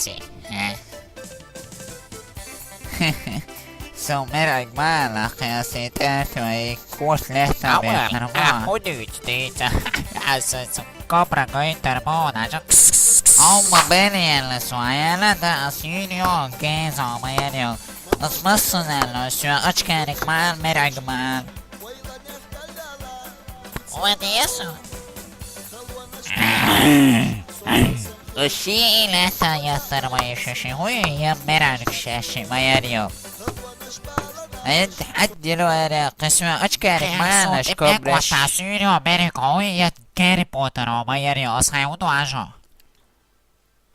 parti. Så merkbara kreativiteter i kortlättade termer. Och utbyte. Alltså som kopra goiter båda. Ommobilien suojelata asylio gezo majerio. Osmassunello syö ötkäärikmaan merkbara. Vad är så? Ushi ilata yassarmayışışı huyu merakşaşı majerio. تعدلوا على قسمة أشكالك ما لش كوبلش وتعصيري وبارك عوية كاري بوتر وميري أصحي ودعجة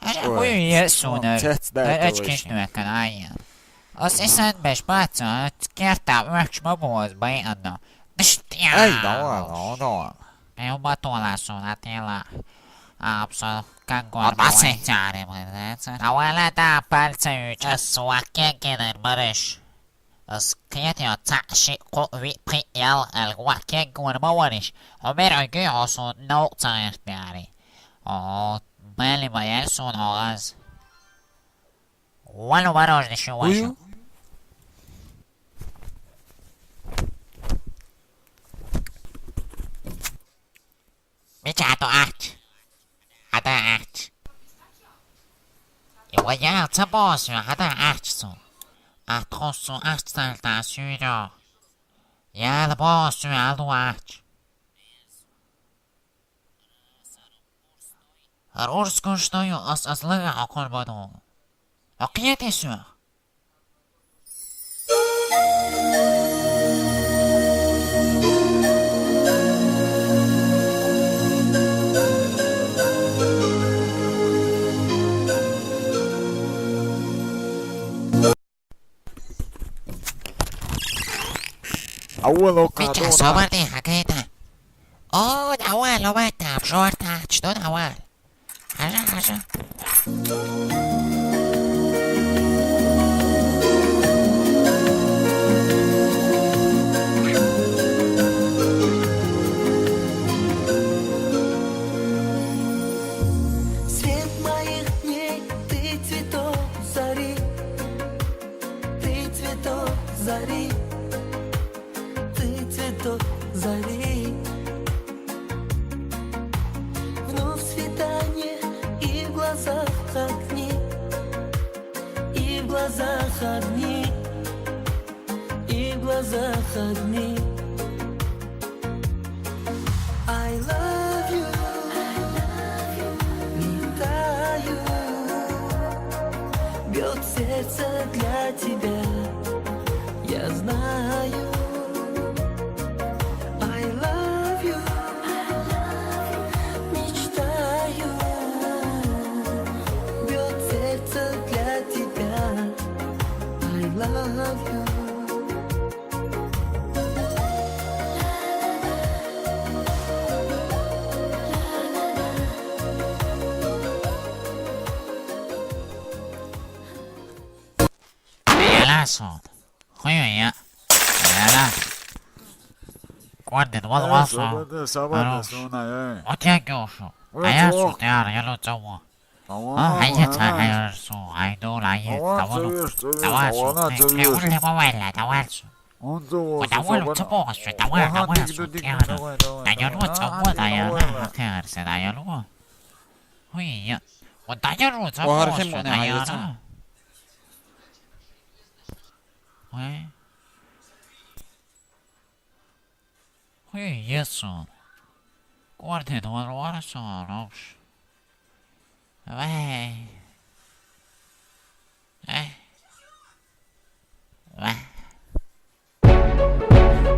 أجابوي يأسونا أجكش نوكن عيا أساسا باش باتا تكيرتا وحش مبوز بيئنا نشتيا أي دوا يوم بطولة سوناتيلا أبصر كنقول بسيطاري أولا دا بالتيوش أسواكي كده البرش أسكيتي أتعشي قوي بيال الواكي قول موانش ومير أجي عصون نوقتا يختياري بالي ما يلسون أغاز ولو مروج نشواشو بيجاتو أحت هذا أحت يويا تبوس هذا أحت سو أتوسو أستلتا سيرو يا البوسو الواج الأرز كنشتويو أصلغا عقل بدو أقيتي سو أول بيجا صبرتي حكيتها أول لو بتعب شورتها شدون أول حاجة Свет моих дней, ты цветок зари, ты цветок зари, ты цветок зари. Вновь свидание и в глазах огни, и в глазах огни, и в глазах огни. I love you. Бьет сердце для тебя, я знаю. I love you, мечтаю. Бьет сердце для тебя, I love you. صوت خويا لا قدر والوصل وتيجوشو عياسو تيار يلو توا عيتها عياسو عيدول عيت تواسو يقول لي مويلا تواسو ودولو تبوسو تواسو تيارو دايلو تبو دايلو هكيرس دايلو خويا ودايلو تبوسو دايلو Jesu. Guarda, não era só, não. Vai.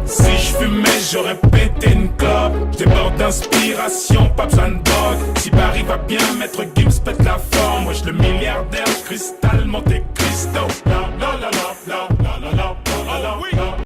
Si je fumais, j'aurais pété une clope. J'déborde d'inspiration, pas besoin de drogue. Si Paris va bien, maître Gims pète la forme. Wesh le milliardaire, cristal Monte